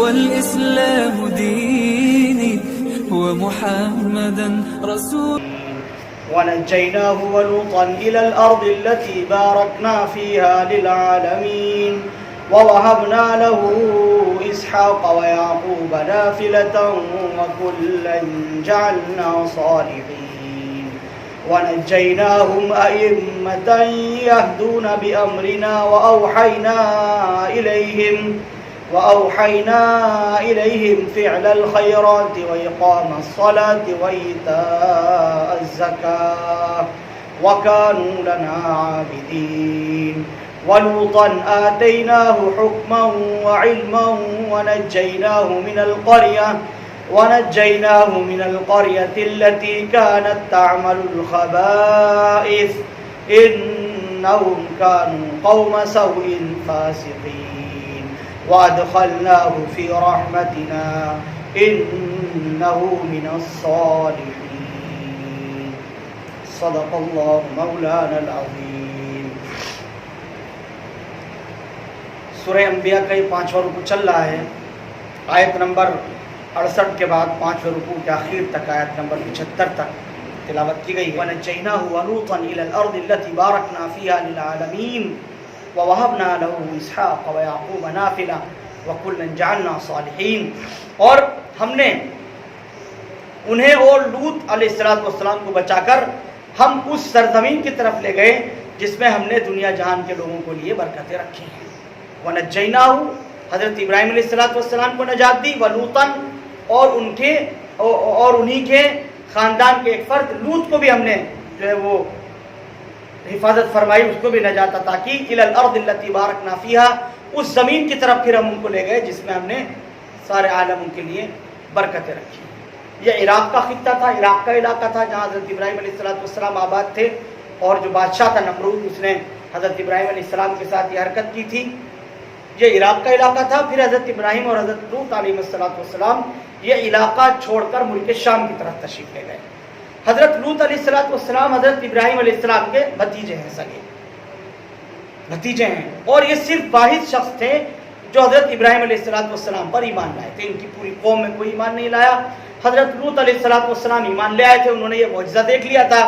والإسلام ديني ومحمدا رسول. ونجيناه ولوطا إلى الأرض التي باركنا فيها للعالمين ووهبنا له إسحاق ويعقوب نافلة وكلا جعلنا صالحين ونجيناهم أئمة يهدون بأمرنا وأوحينا إليهم فعل الخيرات وإقام الصلاة وإيتاء الزكاة وكانوا لنا عابدين. ولوطا آتيناه حكما وعلما ونجيناه من القرية التي كانت تعمل الخبائث إنهم كانوا قوم سوء فاسقين وأدخلناه في رحمتنا إنه من الصالحين. صدق الله مولانا العظيم. سورہ انبیاء کا یہ 5واں رکوع چل رہا ہے. آیت نمبر 68 کے بعد 5ویں رکوع کے آخر تک آیت نمبر 75 تک تلاوت کی گئی ہے. وَنَجَّيْنَاهُ وَلُوطًا إِلَى الْأَرْضِ الَّتِي بَارَكْنَا فِيهَا لِلْعَالَمِينَ وَوَهَبْنَا لَهُ إِسْحَاقَ وَيَعْقُوبَ نَافِلَةً وَكُلًّا جَعَلْنَا صَالِحِينَ. اور ہم نے انہیں اور لوط علیہ السلام کو بچا کر ہم اس سرزمین کی طرف لے گئے جس میں ہم نے دنیا جہان کے لوگوں کو لیے برکتیں رکھی ہیں. وَنَجَّيْنَاهُ حضرت ابراہیم علیہ السلام کو نجات دی. وَلُوطًا اور انہی کے خاندان کے ایک فرد لوط کو بھی ہم نے جو ہے وہ حفاظت فرمائی, اس کو بھی نجات عطا کی. إِلَى الْأَرْضِ الَّتِي بَارَكْنَا فِيهَا اس زمین کی طرف پھر ہم ان کو لے گئے جس میں ہم نے سارے عالم ان کے لیے برکتیں رکھی. یہ عراق کا خطہ تھا, عراق کا علاقہ تھا جہاں حضرت ابراہیم علیہ السلام آباد تھے. اور جو بادشاہ تھا نمرود, اس نے حضرت ابراہیم علیہ السلام کے ساتھ یہ حرکت کی تھی. یہ عراق کا علاقہ تھا. پھر حضرت ابراہیم اور حضرت لوط علیہ السلام یہ علاقہ چھوڑ کر ملک شام کی طرف تشریف لے گئے. حضرت لوط علیہ السلام حضرت ابراہیم علیہ السلام کے بھتیجے ہیں, سگے بھتیجے ہیں. اور یہ صرف واحد شخص تھے جو حضرت ابراہیم علیہ السلام پر ایمان لائے تھے. ان کی پوری قوم میں کوئی ایمان نہیں لایا. حضرت لوط علیہ السلام ایمان لے آئے تھے. انہوں نے یہ معجزہ دیکھ لیا تھا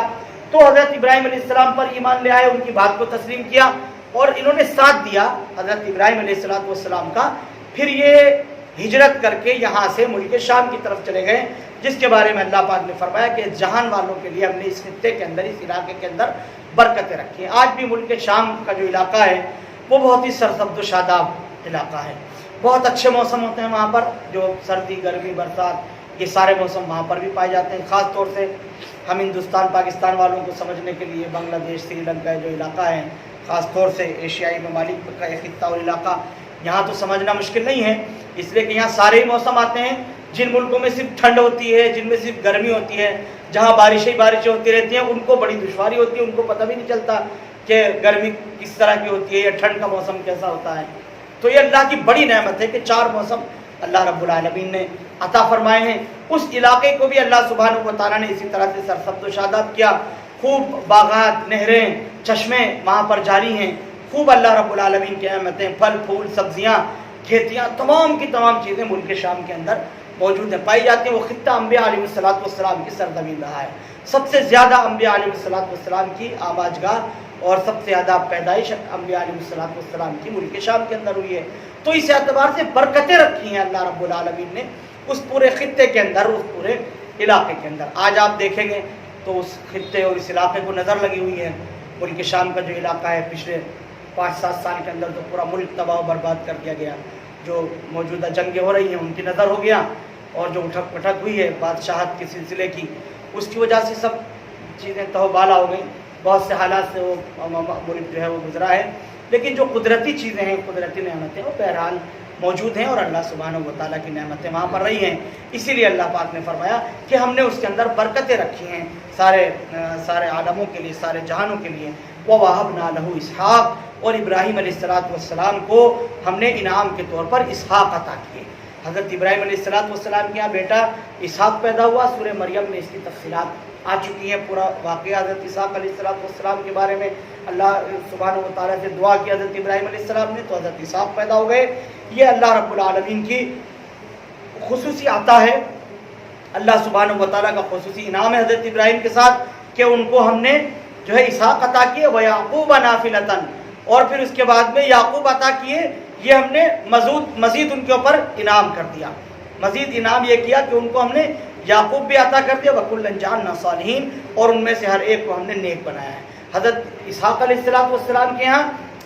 تو حضرت ابراہیم علیہ السلام پر ایمان لے آئے, ان کی بات کو تسلیم کیا اور انہوں نے ساتھ دیا حضرت ابراہیم علیہ السلام کا. پھر یہ ہجرت کر کے یہاں سے ملک شام کی طرف چلے گئے جس کے بارے میں اللہ پاک نے فرمایا کہ جہان والوں کے لیے ہم نے اس خطے کے اندر, اس علاقے کے اندر برکتیں رکھی ہیں. آج بھی ملک شام کا جو علاقہ ہے وہ بہت ہی سرسبز و شاداب علاقہ ہے. بہت اچھے موسم ہوتے ہیں وہاں پر, جو سردی, گرمی, برسات, یہ سارے موسم وہاں پر بھی پائے جاتے ہیں. خاص طور سے ہم ہندوستان پاکستان والوں کو سمجھنے کے لیے بنگلہ دیش, سری لنکا جو علاقہ ہے, خاص طور سے ایشیائی ممالک کا یہ خطہ اور علاقہ, یہاں تو سمجھنا مشکل نہیں ہے اس لیے کہ یہاں سارے ہی موسم آتے ہیں. جن ملکوں میں صرف ٹھنڈ ہوتی ہے, جن میں صرف گرمی ہوتی ہے, جہاں بارشیں ہوتی رہتی ہیں, ان کو بڑی دشواری ہوتی ہے. ان کو پتہ بھی نہیں چلتا کہ گرمی کس طرح کی ہوتی ہے یا ٹھنڈ کا موسم کیسا ہوتا ہے. تو یہ اللہ کی بڑی نعمت ہے کہ 4 موسم اللہ رب العالمین نے عطا فرمائے ہیں. اس علاقے کو بھی اللہ سبحانہ و تعالیٰ نے اسی طرح سے سرسبز و شاداب کیا. خوب باغات, نہریں, چشمے وہاں پر جاری ہیں. خوب اللہ رب العالمین کی نعمتیں, پھل پھول, سبزیاں, کھیتیاں, تمام کی تمام چیزیں ملک شام کے اندر موجود ہیں, پائی جاتی ہیں. وہ خطہ انبیاء علیہ السلام کی سرزمین رہا ہے. سب سے زیادہ انبیاء علیہ السلام کی آبادگاہ اور سب سے زیادہ پیدائش انبیاء علیہ السلام کی ملک شام کے اندر ہوئی ہے. تو اس اعتبار سے برکتیں رکھی ہیں اللہ رب العالمین نے اس پورے خطے کے اندر, اس پورے علاقے کے اندر. آج آپ دیکھیں گے تو اس خطے اور اس علاقے کو نظر لگی ہوئی ہے. ملک شام کا جو علاقہ ہے پچھلے 5-7 سال کے اندر تو پورا ملک تباہ و برباد کر دیا گیا. جو موجودہ جنگیں ہو رہی ہیں ان کی نظر ہو گیا, اور جو اٹھک پٹھک ہوئی ہے بادشاہت کے سلسلے کی, اس کی وجہ سے سب چیزیں تہوبالا ہو گئیں. بہت سے حالات سے وہ ملک جو ہے وہ گزرا ہے. لیکن جو قدرتی چیزیں ہیں, قدرتی نعمتیں, وہ بہرحال موجود ہیں اور اللہ سبحانہ و تعالیٰ کی نعمتیں وہاں پر رہی ہیں. اسی لیے اللہ پاک نے فرمایا کہ ہم نے اس کے اندر برکتیں رکھی ہیں سارے عالموں کے لیے, سارے جہانوں کے لیے. وَوَهَبْنَا لَهُ إِسْحَاقَ اور ابراہیم علیہ السلام کو ہم نے انعام کے طور پر اسحاق عطا کیے. حضرت ابراہیم علیہ السلام کے یہاں بیٹا اسحاق پیدا ہوا. سورہ مریم میں اس کی تفصیلات آ چکی ہیں. پورا واقعہ حضرت اسحاق علیہ السلام کے بارے میں اللہ سبحانہ و تعالیٰ سے دعا کی حضرت ابراہیم علیہ السلام نے, تو حضرت اسحاق پیدا ہو گئے. یہ اللہ رب العالمین کی خصوصی عطا ہے، اللہ سبحانہ و تعالیٰ کا خصوصی انعام ہے حضرت ابراہیم کے ساتھ کہ ان کو ہم نے جو ہے اسحاق عطا کیے، وَيَعْقُوبَ نَافِلَةً، اور پھر اس کے بعد میں یعقوب عطا کیے، یہ ہم نے مزید ان کے اوپر انعام کر دیا، مزید انعام یہ کیا کہ ان کو ہم نے یعقوب بھی عطا کر دیا، وَكُلًّا جَعَلْنَا صَالِحِينَ، اور ان میں سے ہر ایک کو ہم نے نیک بنایا ہے۔ حضرت اسحاق علیہ السلام کے ہاں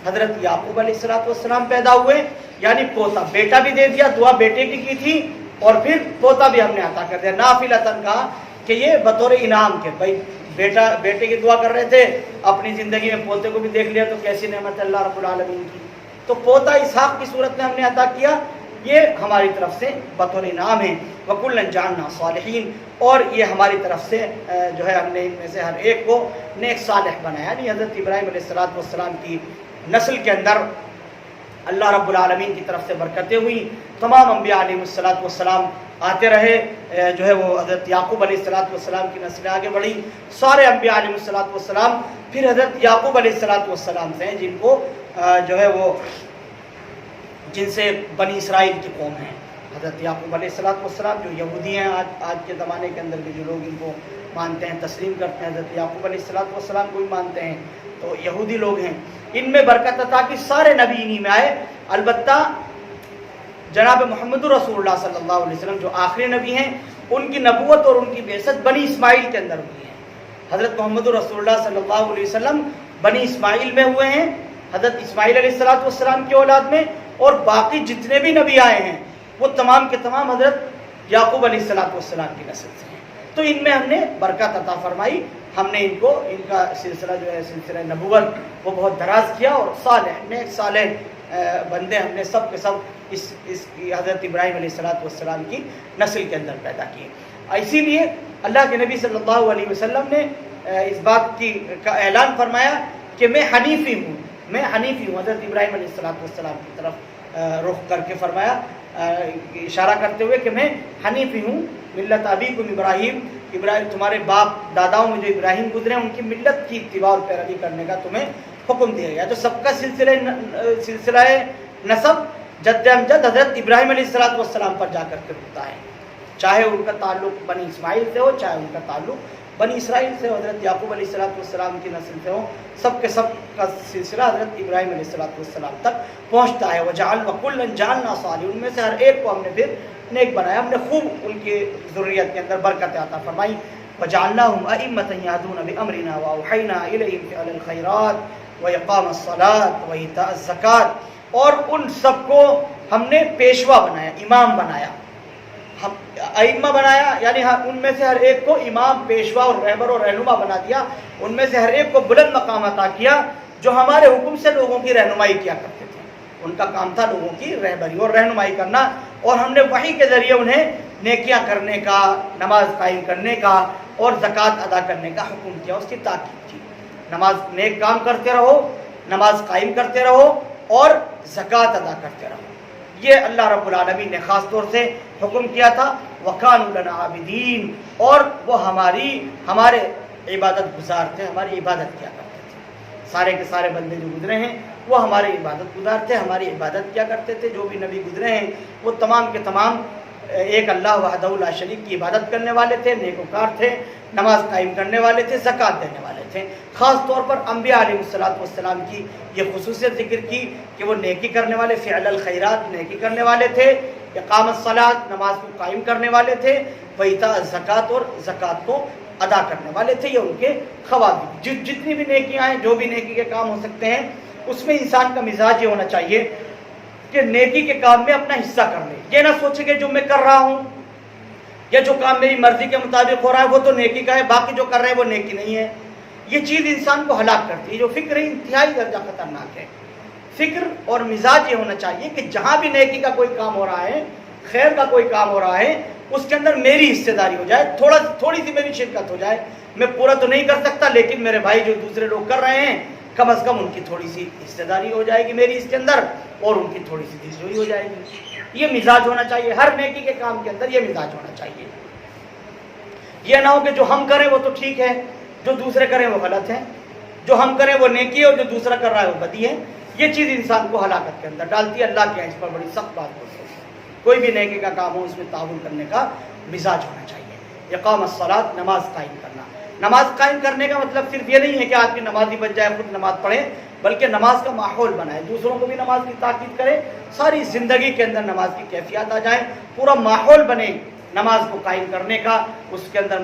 حضرت یعقوب علیہ السلام پیدا ہوئے، یعنی پوتا، بیٹا بھی دے دیا، دعا بیٹے کی تھی، اور پھر پوتا بھی ہم نے عطا کر دیا۔ نافلتاً کہا کہ یہ بطور انعام کے، بھائی بیٹے کی دعا کر رہے تھے، اپنی زندگی میں پوتے کو بھی دیکھ لیا تو کیسی نعمت اللہ رب العالمین کی، تو پوتا اسحاق کی صورت میں ہم نے عطا کیا، یہ ہماری طرف سے بطور انعام ہے۔ وَكُلًّا جَعَلْنَا صَالِحِينَ، اور یہ ہماری طرف سے جو ہے ہم نے ان میں سے ہر ایک کو نیک صالح بنایا، یعنی حضرت ابراہیم علیہ السلام کی نسل کے اندر اللہ رب العالمین کی طرف سے برکتیں ہوئی، تمام انبیاء علیہ السلام آتے رہے، جو ہے وہ حضرت یعقوب علیہ السلام کی نسلیں آگے بڑھی، سارے انبیاء علیہ السلام پھر حضرت یعقوب علیہ السلام سے ہیں، جن کو جو ہے وہ جن سے بنی اسرائیل کی قوم ہے، حضرت یعقوب علیہ السلام جو یہودی ہیں، آج کے زمانے کے اندر کے جو لوگ ان کو مانتے ہیں، تسلیم کرتے ہیں، حضرت یعقوب علیہ السلام کو بھی مانتے ہیں، تو یہودی لوگ ہیں، ان میں برکت عطا کی، سارے نبی انہی میں آئے، البتہ جناب محمد رسول اللہ صلی اللہ علیہ وسلم جو آخری نبی ہیں، ان کی نبوت اور ان کی بعثت بنی اسماعیل کے اندر ہوئی ہے۔ حضرت محمد رسول اللہ صلی اللہ علیہ وسلم بنی اسماعیل میں ہوئے ہیں، حضرت اسماعیل علیہ السلام کی اولاد میں، اور باقی جتنے بھی نبی آئے ہیں وہ تمام کے تمام حضرت یعقوب علیہ السلام کی نسل سے ہیں، تو ان میں ہم نے برکت عطا فرمائی، ہم نے ان کا سلسلہ جو ہے سلسلہ نبوت وہ بہت دراز کیا، اور نیک صالح بندے ہم نے سب کے سب اس حضرت ابراہیم علیہ السلام کی نسل کے اندر پیدا کیے۔ اسی لیے اللہ کے نبی صلی اللہ علیہ وسلم نے اس بات کا اعلان فرمایا کہ میں حنیفی ہوں، حضرت ابراہیم علیہ السلام کی طرف رخ کر کے فرمایا، اشارہ کرتے ہوئے کہ میں حنیفی ہوں، ملت ابیکم ابراہیم، تمہارے باپ داداؤں میں جو ابراہیم گزرے ہیں ان کی ملت کی اتباع اور پیروی کرنے کا تمہیں حکم دیا گیا۔ تو سب کا سلسلہ نسب جد امجد حضرت ابراہیم علیہ السلام پر جا کر کے رکتا ہے، چاہے ان کا تعلق بنی اسماعیل سے ہو، چاہے ان کا تعلق بنی اسرائیل سے ہو، حضرت یعقوب علیہ السلام کی نسل سے ہو، سب کے سب کا سلسلہ حضرت ابراہیم علیہ السلام تک پہنچتا ہے۔ وَكُلًّا جَعَلْنَا صَالِحِينَ، ان میں سے ہر ایک کو ہم نے پھر نیک بنایا، ہم نے خوب ان کی ذریت کے اندر برکت عطا فرمائی۔ وَجَعَلْنَاهُمْ أَئِمَّةً يَهْدُونَ بِأَمْرِنَا وَأَوْحَيْنَا إِلَيْهِمْ فِعْلَ الْخَيْرَاتِ وَإِقَامَ الصَّلَاةِ وَإِيتَاءَ الزَّكَاةِ، اور ان سب کو ہم نے پیشوا بنایا، امام بنایا، ائمہ بنایا، یعنی ان میں سے ہر ایک کو امام، پیشوا اور رہبر اور رہنما بنا دیا، ان میں سے ہر ایک کو بلند مقام عطا کیا، جو ہمارے حکم سے لوگوں کی رہنمائی کیا کرتے تھے، ان کا کام تھا لوگوں کی رہبری اور رہنمائی کرنا، اور ہم نے وحی کے ذریعے انہیں نیکیاں کرنے کا، نماز قائم کرنے کا اور زکوٰۃ ادا کرنے کا حکم کیا، اس کی تاکید کی، نیک کام کرتے رہو، نماز قائم کرتے رہو اور زکوٰۃ ادا کرتے رہو، یہ اللہ رب العالمین نے خاص طور سے حکم کیا تھا۔ وَكَانُوا لَنَا عَابِدِينَ، اور وہ ہمارے عبادت گزار تھے، ہماری عبادت کیا کرتے تھے، سارے کے سارے بندے جو گزرے ہیں وہ ہماری عبادت گزار تھے، ہماری عبادت کیا کرتے تھے، جو بھی نبی گزرے ہیں وہ تمام کے تمام ایک اللہ وحدہ لا شریک کی عبادت کرنے والے تھے، نیکوکار تھے، نماز قائم کرنے والے تھے، زکوٰۃ دینے والے تھے۔ خاص طور پر انبیاء علیہ السلام کی یہ خصوصیت ذکر کی کہ وہ نیکی کرنے والے، فعل الخیرات، نیکی کرنے والے تھے، اقام الصلاۃ، نماز کو قائم کرنے والے تھے، وایتاء الزکوٰۃ، اور زکوٰۃ کو ادا کرنے والے تھے، یہ ان کے خواص۔ جتنی بھی نیکیاں ہیں، جو بھی نیکی کے کام ہو سکتے ہیں، اس میں انسان کا مزاج یہ ہونا چاہیے کہ نیکی کے کام میں اپنا حصہ کر لے، یہ نہ سوچے کہ جو میں کر رہا ہوں یا جو کام میری مرضی کے مطابق ہو رہا ہے وہ تو نیکی کا ہے، باقی جو کر رہے ہیں وہ نیکی نہیں ہے۔ یہ چیز انسان کو ہلاک کرتی ہے، جو فکر ہے انتہائی درجہ خطرناک ہے۔ فکر اور مزاج یہ ہونا چاہیے کہ جہاں بھی نیکی کا کوئی کام ہو رہا ہے، خیر کا کوئی کام ہو رہا ہے، اس کے اندر میری حصے داری ہو جائے، تھوڑی سی میری شرکت ہو جائے۔ میں پورا تو نہیں کر سکتا، لیکن میرے بھائی جو دوسرے لوگ کر رہے ہیں، کم از کم ان کی تھوڑی سی حصے داری ہو جائے گی میری اس کے اندر، اور ان کی تھوڑی سی دلجوئی ہو جائے گی۔ یہ مزاج ہونا چاہیے، ہر نیکی کے کام کے اندر یہ مزاج ہونا چاہیے۔ یہ نہ ہو کہ جو ہم کریں وہ تو ٹھیک ہے، جو دوسرے کریں وہ غلط ہے، جو ہم کریں وہ نیکی ہے اور جو دوسرا کر رہا ہے وہ بدی ہے۔ یہ چیز انسان کو ہلاکت کے اندر ڈالتی ہے، اللہ کے اس پر بڑی سخت بات ہوتی ہے۔ کوئی بھی نیکی کا کام ہو اس میں تعاون کرنے کا مزاج ہونا چاہیے۔ اقام الصلاۃ، نماز قائم کرنا۔ نماز قائم کرنے کا مطلب صرف یہ نہیں ہے کہ آدمی نمازی بن جائے، خود نماز پڑھے، بلکہ نماز کا ماحول بنائے، دوسروں کو بھی نماز کی تاکید کرے، ساری زندگی کے اندر نماز کی کیفیات آ جائیں، پورا ماحول بنے نماز کو قائم کرنے کا۔ اس کے اندر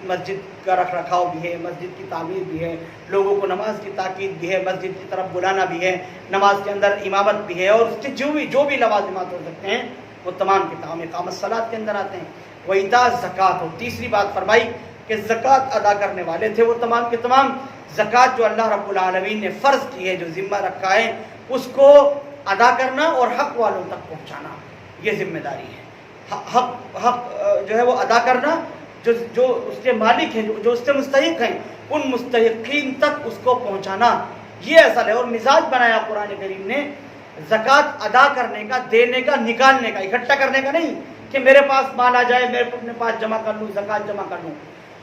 مسجد کا رکھ رکھاؤ بھی ہے، مسجد کی تعمیر بھی ہے، لوگوں کو نماز کی تاکید بھی ہے، مسجد کی طرف بلانا بھی ہے، نماز کے اندر امامت بھی ہے، اور اس کے جو بھی لوازمات ہو سکتے ہیں وہ تمام کے تمام اقامت الصلاۃ کے اندر آتے ہیں۔ وَإِيتَاءِ الزَّکَاۃ، اور تیسری بات فرمائی کہ زکوٰۃ ادا کرنے والے تھے وہ تمام کے تمام زکوٰۃ جو اللہ رب العالمین نے فرض کی ہے، جو ذمہ رکھا ہے، اس کو ادا کرنا اور حق والوں تک پہنچانا، یہ ذمہ داری ہے۔ حق جو ہے وہ ادا کرنا، جو اس کے مالک ہیں، جو اس کے مستحق ہیں، ان مستحقین تک اس کو پہنچانا، یہ اصل ہے۔ اور مزاج بنایا قرآن کریم نے زکوٰۃ ادا کرنے کا، دینے کا، نکالنے کا، اکٹھا کرنے کا نہیں کہ میرے پاس مال آ جائے میں اپنے پاس جمع کر لوں، زکوٰۃ جمع کر لوں،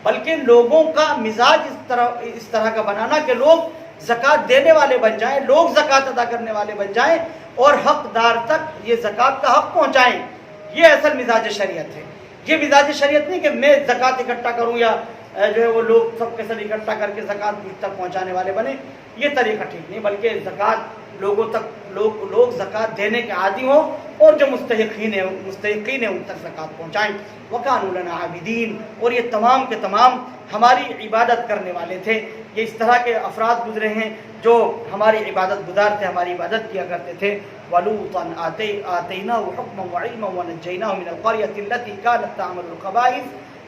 بلکہ لوگوں کا مزاج اس طرح کا بنانا کہ لوگ زکوٰۃ دینے والے بن جائیں، لوگ زکوٰۃ ادا کرنے والے بن جائیں اور حقدار تک یہ زکوٰۃ کا حق پہنچائیں۔ یہ اصل مزاج شریعت ہے۔ یہ مزاج شریعت نہیں کہ میں زکوٰۃ اکٹھا کروں یا جو ہے وہ لوگ سب کے سب اکٹھا کر کے زکوٰۃ تک پہنچانے والے بنے، یہ طریقہ ٹھیک نہیں، بلکہ زکوٰۃ لوگوں تک لوگ زکوٰۃ دینے کے عادی ہوں اور جو مستحقین ہیں ان تک زکوٰۃ پہنچائیں۔ وَكَانُوا لَنَا عَابِدِينَ، اور یہ تمام کے تمام ہماری عبادت کرنے والے تھے۔ یہ اس طرح کے افراد گزرے ہیں جو ہماری عبادت گزار تھے، ہماری عبادت کیا کرتے تھے۔ وَلُوطًا آتَيْنَاهُ حُكْمًا وَعِلْمًا وَنَجَّيْنَاهُ مِنَ الْقَرْيَةِ الَّتِي كَانَتْ تَعْمَلُ الْخَبَائِثَ،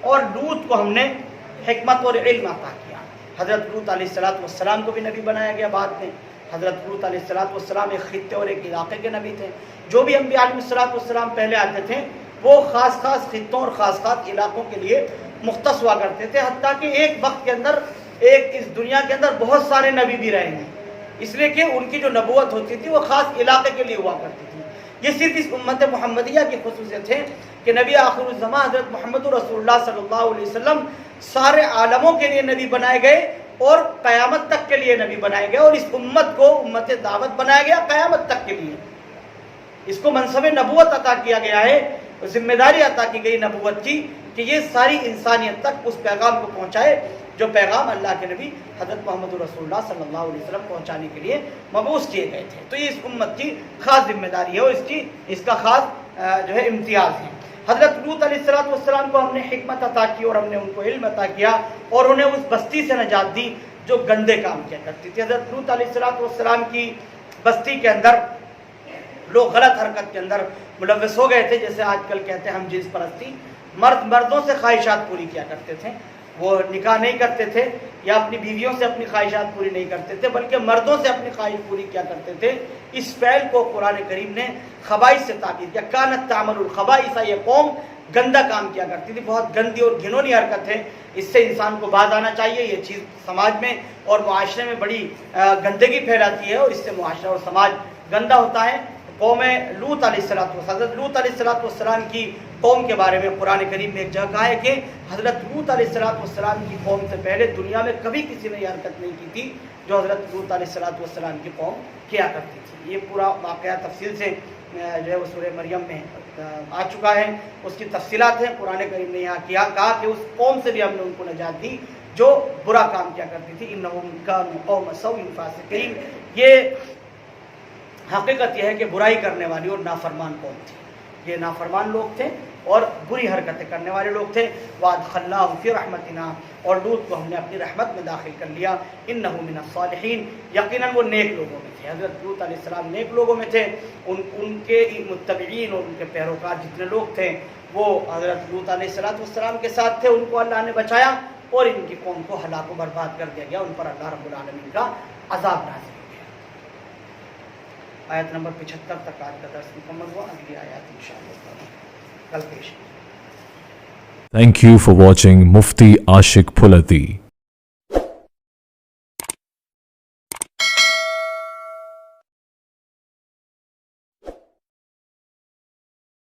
اور لوط کو ہم نے حکمت اور علم عطا کیا۔ حضرت لوط علیہ السلام کو بھی نبی بنایا گیا بعد میں۔ حضرت لوط علیہ السلام ایک خطے اور ایک علاقے کے نبی تھے۔ جو بھی انبیاء علیہ السلام پہلے آتے تھے وہ خاص خطوں اور خاص علاقوں کے لیے مختص ہوا کرتے تھے، حتیٰ کہ ایک وقت کے اندر اس دنیا کے اندر بہت سارے نبی بھی رہے ہیں، اس لیے کہ ان کی جو نبوت ہوتی تھی وہ خاص علاقے کے لیے ہوا کرتی تھی۔ یہ صرف اس امت محمدیہ کی خصوصیت ہے کہ نبی آخر الزمان حضرت محمد رسول اللہ صلی اللہ علیہ وسلم سارے عالموں کے لیے نبی بنائے گئے اور قیامت تک کے لیے نبی بنائے گئے، اور اس امت کو امت دعوت بنایا گیا قیامت تک کے لیے۔ اس کو منصب نبوت عطا کیا گیا ہے، ذمہ داری عطا کی گئی نبوت کی کہ یہ ساری انسانیت تک اس پیغام کو پہنچائے جو پیغام اللہ کے نبی حضرت محمد رسول اللہ صلی اللہ علیہ وسلم پہنچانے کے لیے مبعوث کیے گئے تھے۔ تو یہ اس امت کی خاص ذمہ داری ہے اور اس کا خاص جو ہے امتیاز ہے۔ حضرت لوط علیہ السلام کو ہم نے حکمت عطا کی اور ہم نے ان کو علم عطا کیا اور انہیں اس بستی سے نجات دی جو گندے کام کیا کرتی تھی۔ حضرت لوط علیہ السلام کی بستی کے اندر لوگ غلط حرکت کے اندر ملوث ہو گئے تھے، جیسے آج کل کہتے ہیں ہم جنس پرستی۔ مردوں سے خواہشات پوری کیا کرتے تھے، وہ نکاح نہیں کرتے تھے یا اپنی بیویوں سے اپنی خواہشات پوری نہیں کرتے تھے، بلکہ مردوں سے اپنی خواہش پوری کیا کرتے تھے۔ اس فعل کو قرآن کریم نے خبائث سے تعبیر کیا۔ کانت تعمل الخبائث، یہ قوم گندا کام کیا کرتی تھی، بہت گندی اور گھنونی حرکت ہے، اس سے انسان کو باز آنا چاہیے۔ یہ چیز سماج میں اور معاشرے میں بڑی گندگی پھیلاتی ہے اور اس سے معاشرہ اور سماج گندا ہوتا ہے۔ قوم لوط علیہ السلام، حضرت لوط علیہ السلام کی قوم کے بارے میں قرآن کریم میں ایک جگہ کہا ہے کہ حضرت لوط علیہ السلام کی قوم سے پہلے دنیا میں کبھی کسی نے یہ حرکت نہیں کی تھی جو حضرت لوط علیہ السلام کی قوم کیا کرتی تھی۔ یہ پورا واقعہ تفصیل سے جو ہے وہ سورہ مریم میں آ چکا ہے، اس کی تفصیلات ہیں۔ قرآن کریم نے یہاں کہا کہ اس قوم سے بھی ہم نے ان کو نجات دی جو برا کام کیا کرتی تھی۔ انہم کانوا قوم سوء فاسقین، یہ حقیقت یہ ہے کہ برائی کرنے والی اور نافرمان قوم تھی، یہ نافرمان لوگ تھے اور بری حرکتیں کرنے والے لوگ تھے۔ وَأَدْخَلْنَاهُ فِي رَحْمَتِنَا، اور لوط کو ہم نے اپنی رحمت میں داخل کر لیا۔ إِنَّهُ مِنَ الصَّالِحِينَ، یقیناً وہ نیک لوگوں میں تھے۔ حضرت لوط علیہ السلام نیک لوگوں میں تھے، ان کے متبعین اور ان کے پیروکار جتنے لوگ تھے وہ حضرت لوط علیہ السلام کے ساتھ تھے، ان کو اللہ نے بچایا اور ان کی قوم کو ہلاک و برباد کر دیا گیا، ان پر اللہ رب العالمین کا عذاب نازل۔ آیت نمبر 75 تک آج کا درس مکمل ہوا، اگلی آیات انشاءاللہ کل پیش۔ Thank you for watching Mufti Ashik Phulati.